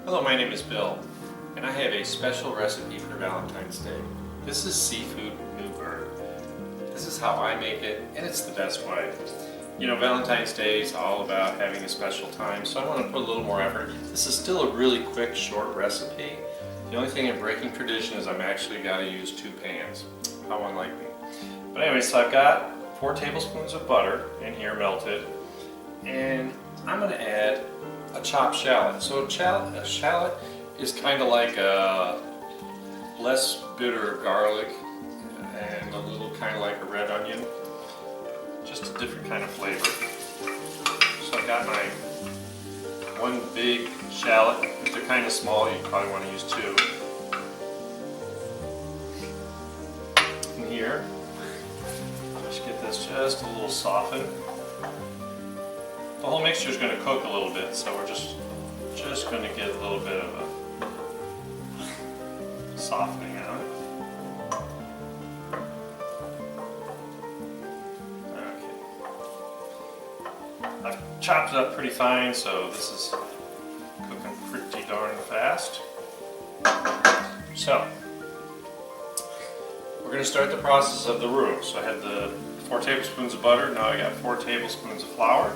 Hello, my name is Bill, and I have a special recipe for Valentine's Day. This is seafood Newburg. This is how I make it, and it's the best way. You know, Valentine's Day is all about having a special time, so I want to put a little more effort. This is still a really quick, short recipe. The only thing in breaking tradition is I'm actually got to use 2 pans. How unlike me. But anyway, so I've got 4 tablespoons of butter in here melted, and I'm going to add a chopped shallot. So a shallot is kind of like a less bitter garlic and a little kind of like a red onion. Just a different kind of flavor. So I've got my 1 big shallot. If they're kind of small, you probably want to use 2. And here, just get this just a little softened. The whole mixture is going to cook a little bit, so we're just going to get a little bit of a softening on it. Okay. I've chopped it up pretty fine, so this is cooking pretty darn fast. So, we're going to start the process of the roux. So I had the 4 tablespoons of butter, now I got 4 tablespoons of flour.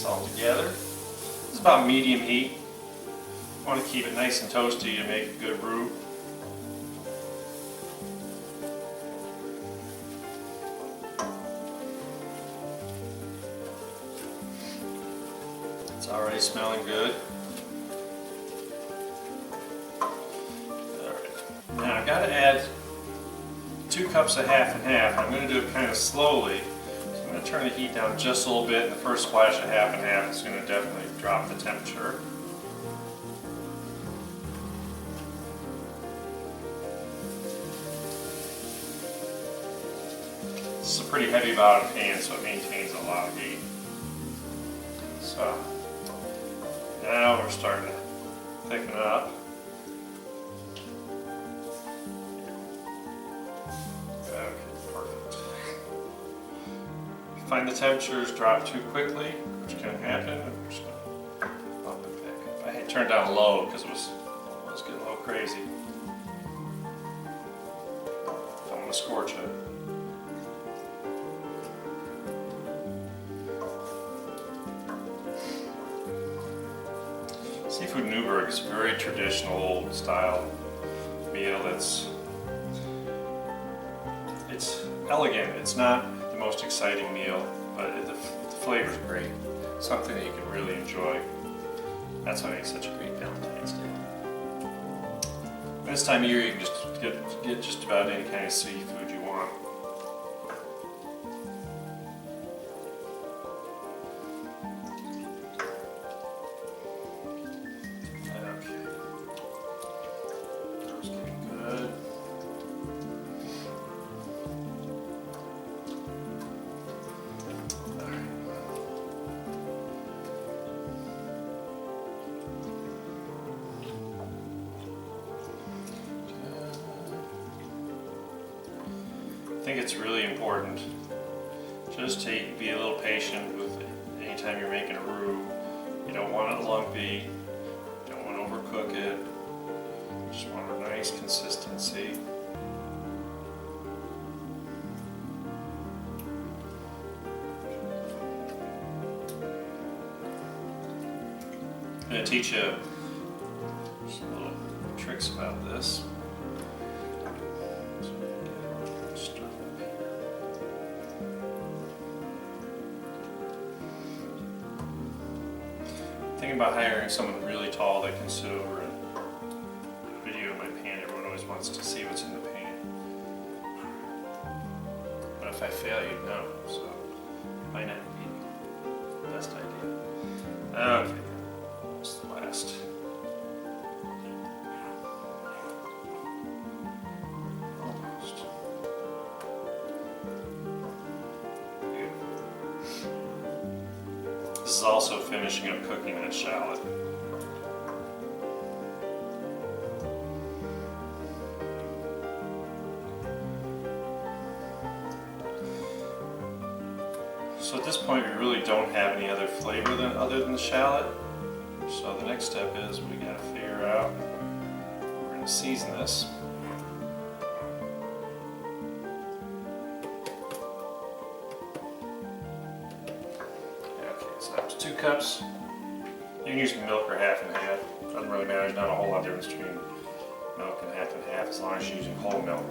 All together. This is about medium heat. You want to keep it nice and toasty to make a good roux. It's already smelling good. Alright. Now I've got to add 2 cups of half and half. I'm going to do it kind of slowly. I'm going to turn the heat down just a little bit, and the first splash of half and half is going to definitely drop the temperature. This is a pretty heavy bottom pan, so it maintains a lot of heat. So, now we're starting to thicken it up. Find the temperatures drop too quickly, which can happen. I'm just going to bump it back up. I had turned down low because it was getting a little crazy. Don't want to scorch it. Seafood Newburg is a very traditional, old style meal. It's elegant. It's not the most exciting meal, but the flavor's great. Something that you can really enjoy. That's why it's such a great Valentine's Day. This time of year you can just get just about any kind of seafood you want. Okay. That's getting good. I think it's really important just to be a little patient with it. Anytime you're making a roux. You don't want it lumpy, you don't want to overcook it, you just want a nice consistency. I'm going to teach you some little tricks about this. Thinking about hiring someone really tall that can sit over and video my pan. Everyone always wants to see what's in the pan. But if I fail, you'd know, so it might not be the best idea. Okay, that's the last. Almost. This is also finishing up cooking that shallot. So at this point we really don't have any other flavor other than the shallot. So the next step is we gotta figure out, we're gonna season this. Okay, so that's 2 cups. You can use milk or half and half. Doesn't really matter, there's not a whole lot difference between milk and half as long as you're using whole milk.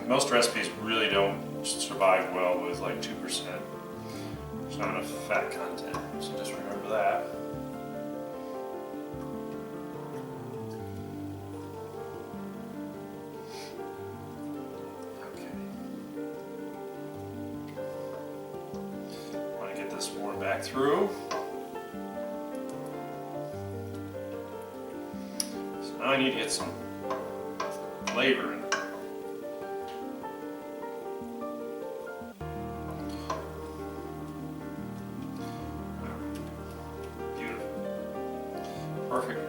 Most recipes really don't survive well with like 2%. There's not enough fat content, so just remember that. Okay. Want to get this warm back through. So now I need to get some flavor in it. Perfect.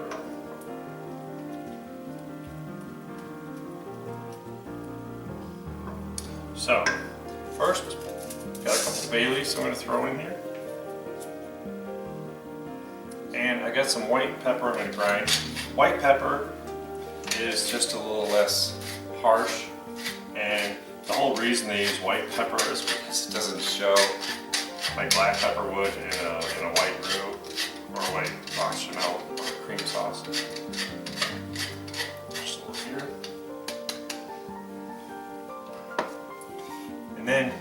So, first, got a couple of bay leaves I'm going to throw in here. And I got some white pepper I'm going to grind. White pepper is just a little less harsh, and the whole reason they use white pepper is because it doesn't show like black pepper would in a white roux or a white bechamel or cream sauce. Just a little here. And then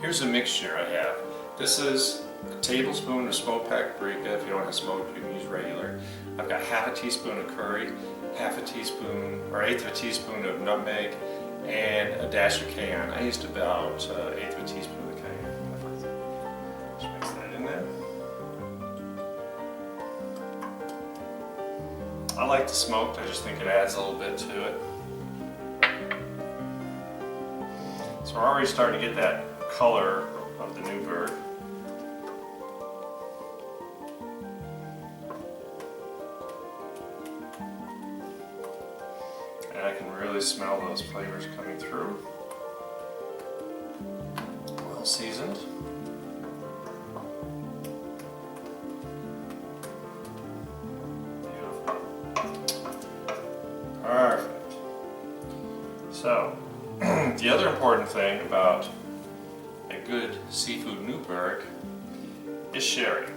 here's a mixture I have. This is a tablespoon of smoked paprika. If you don't have smoked, you can use regular. I've got half a teaspoon of curry, half a teaspoon or eighth of a teaspoon of nutmeg, and a dash of cayenne. I used about eighth of a teaspoon of cayenne. Just mix that in there. I like the smoked, I just think it adds a little bit to it. So we're already starting to get that color of the Newburg. And I can really smell those flavors coming through. Well seasoned. Perfect. So, the other important thing about a good seafood Newburg is sherry.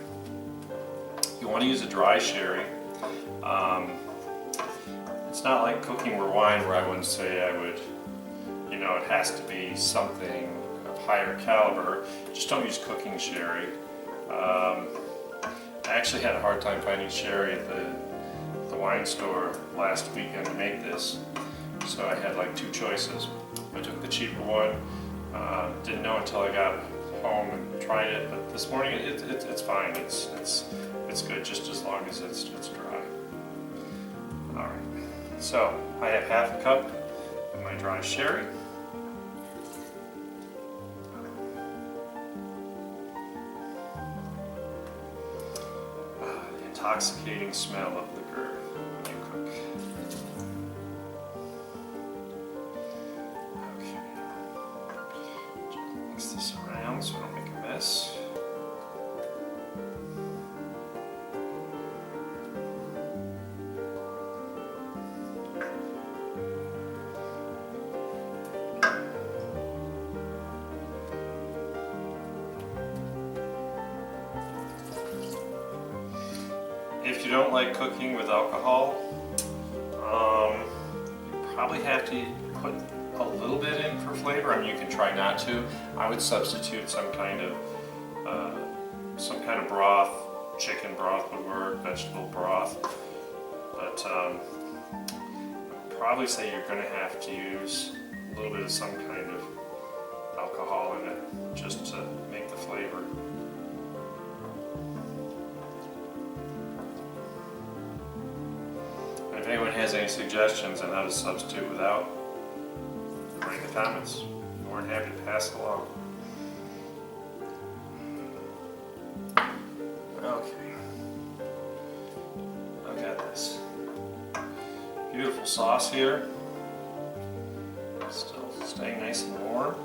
You want to use a dry sherry. It's not like cooking with wine where I wouldn't say I would, it has to be something of higher caliber. Just don't use cooking sherry. I actually had a hard time finding sherry at the wine store last weekend to make this, so I had like 2 choices. I took the cheaper one. Didn't know until I got home and tried it, but this morning it's fine. It's good just as long as it's dry. All right. So I have half a cup of my dry sherry. The intoxicating smell of liquor when you cook. Okay. Just mix this around so I don't make a mess. If you don't like cooking with alcohol, you probably have to put a little bit in for flavor. I mean, you can try not to. I would substitute some kind of broth. Chicken broth would work, vegetable broth. But I'd probably say you're going to have to use a little bit of some kind of alcohol in it just to make the flavor. If anyone has any suggestions on how to substitute without, write in the comments. I'm more than happy to pass it along. Okay. I've got this beautiful sauce here. Still staying nice and warm.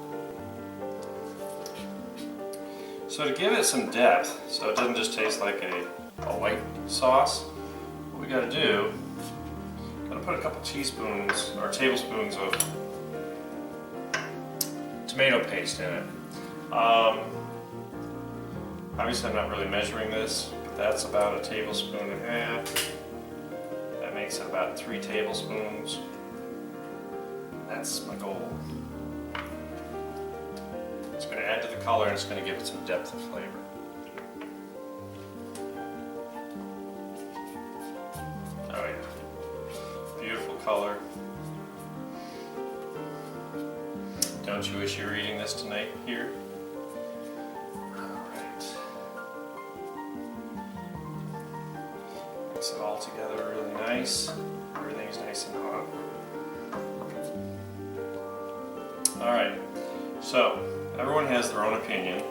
So to give it some depth, so it doesn't just taste like a white sauce, what we gotta do, gotta put a couple teaspoons or tablespoons of tomato paste in it. Obviously I'm not really measuring this, but that's about a tablespoon and a half. That makes it about 3 tablespoons. That's my goal. It's going to add to the color and it's going to give it some depth of flavor. Oh yeah, beautiful color. Don't you wish you were eating this tonight here? Alright. Mix it all together really nice. Everything's nice and hot. Alright, so everyone has their own opinion,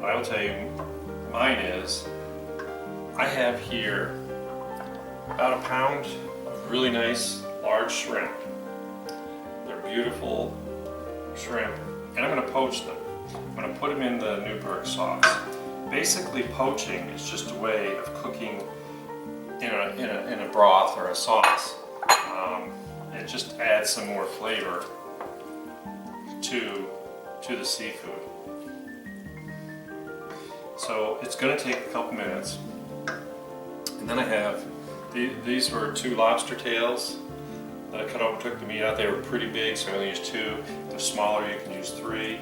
but I will tell you, mine is, I have here about a pound of really nice large shrimp. They're beautiful shrimp, and I'm going to poach them. I'm going to put them in the Newburg sauce. Basically, poaching is just a way of cooking in a broth or a sauce. It just adds some more flavor to the seafood. So it's going to take a couple minutes. And then I have, these were 2 lobster tails that I cut open, took the meat out. They were pretty big, so I only used 2. If they're smaller, you can use 3.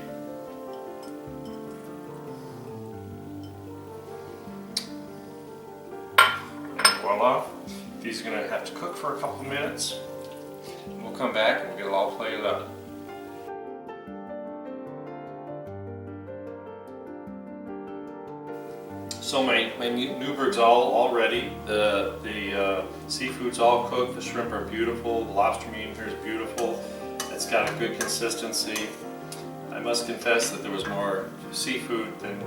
And voila. These are going to have to cook for a couple minutes. And we'll come back and we'll get it all plated up. So my Newburg's all ready. The seafood's all cooked. The shrimp are beautiful. The lobster meat in here is beautiful. It's got a good consistency. I must confess that there was more seafood than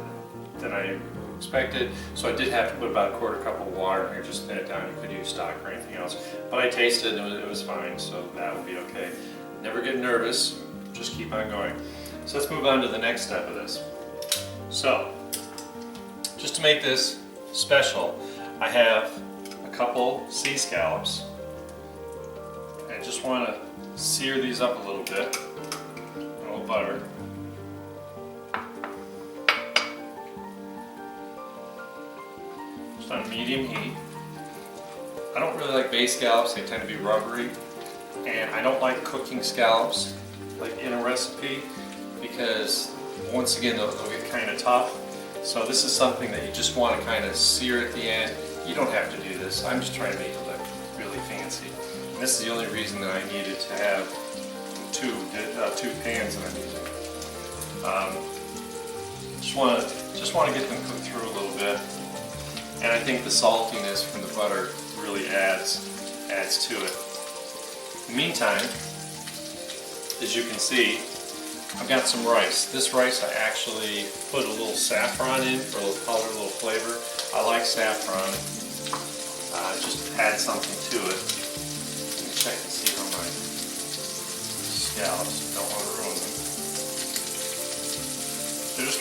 I expected. So I did have to put about a 1/4 cup of water in here, just thin it down. You could use stock or anything else. But I tasted and it was fine, so that would be okay. Never get nervous. Just keep on going. So let's move on to the next step of this. So, just to make this special, I have a couple sea scallops. I just want to sear these up a little bit, a little butter. Just on medium heat. I don't really like bay scallops, they tend to be rubbery. And I don't like cooking scallops like in a recipe because once again they'll get kind of tough. So this is something that you just want to kind of sear at the end. You don't have to do this. I'm just trying to make it look really fancy. And this is the only reason that I needed to have two pans that I'm using. Just want to get them cooked through a little bit. And I think the saltiness from the butter really adds to it. In the meantime, as you can see, I've got some rice. This rice I actually put a little saffron in for a little color, a little flavor. I like saffron. Just add something to it. Let me check and see how my scallops, don't want to ruin them. They're just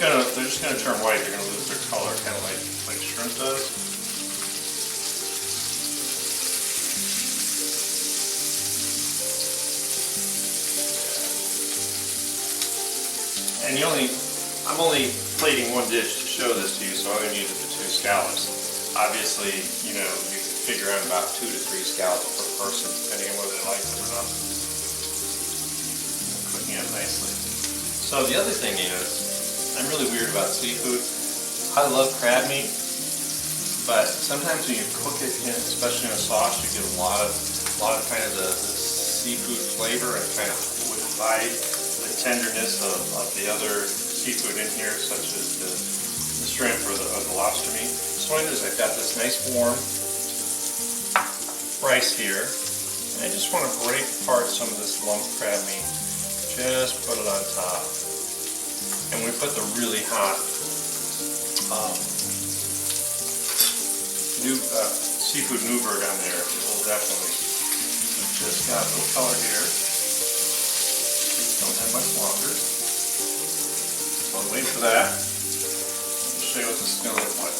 gonna turn white. They're gonna lose their color, kind of like shrimp does. And I'm only plating 1 dish to show this to you, so I only needed the 2 scallops. Obviously, you know, you can figure out about 2 to 3 scallops per person, depending on whether they like them or not. Cooking up nicely. So the other thing is, I'm really weird about seafood. I love crab meat, but sometimes when you cook it, especially in a sauce, you get a lot of kind of the seafood flavor and kind of would hide the tenderness of the other seafood in here, such as the shrimp or the lobster meat. So what I do is I've got this nice warm rice here, and I just want to break apart some of this lumped crab meat. Just put it on top. And we put the really hot seafood Newburg on there. It will definitely just got a little color here. Don't have much longer. So I'll wait for that. show you what this is going to look like.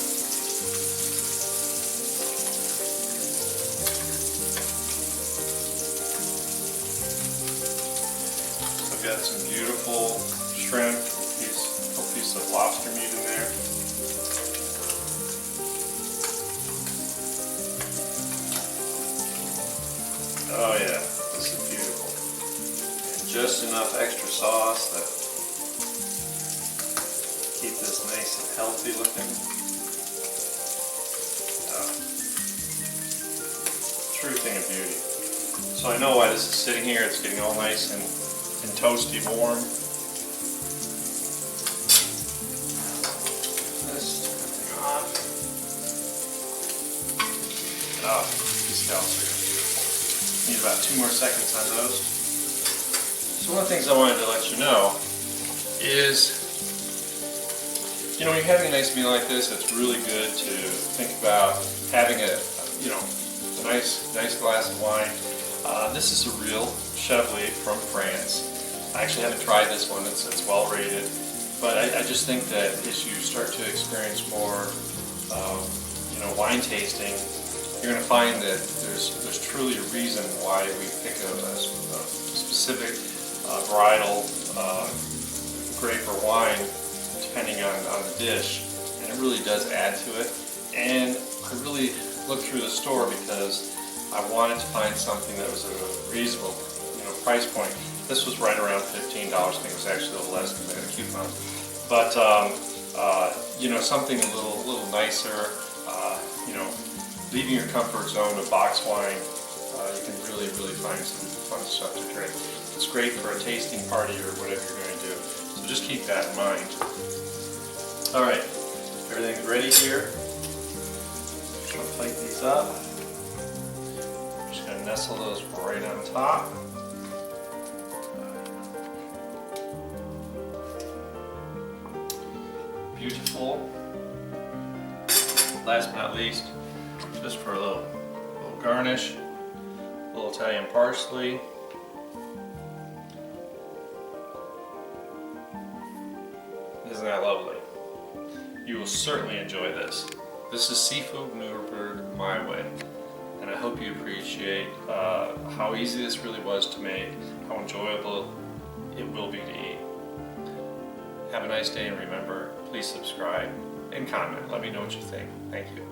So I've got some beautiful shrimp, a piece of lobster meat in there. Oh yeah, this is beautiful. And just enough extra sauce that keep this nice and healthy looking. True thing of beauty. So I know why this is sitting here. It's getting all nice and toasty warm. This thing off. Oh, these scallops are beautiful. Need about 2 more seconds on those. So one of the things I wanted to let you know is, you know, when you're having a nice meal like this, it's really good to think about having a nice glass of wine. This is a real Chablis from France. I actually haven't tried this one. It's well rated, but I just think that as you start to experience more, wine tasting, you're going to find that there's truly a reason why we pick a specific varietal grape or wine depending on the dish, and it really does add to it. And I really looked through the store because I wanted to find something that was at a reasonable price point. This was right around $15. I think it was actually a little less because I got a coupon. But something a little nicer. Leaving your comfort zone of box wine, you can really find some fun stuff to drink. It's great for a tasting party or whatever you're going to do. So just keep that in mind. All right, everything's ready here. Just going to plate these up. I'm just going to nestle those right on top. Beautiful. Last but not least, just for a little garnish, a little Italian parsley. Isn't that lovely? You will certainly enjoy this. This is Seafood Newburg my way, and I hope you appreciate how easy this really was to make, how enjoyable it will be to eat. Have a nice day, and remember, please subscribe and comment. Let me know what you think. Thank you.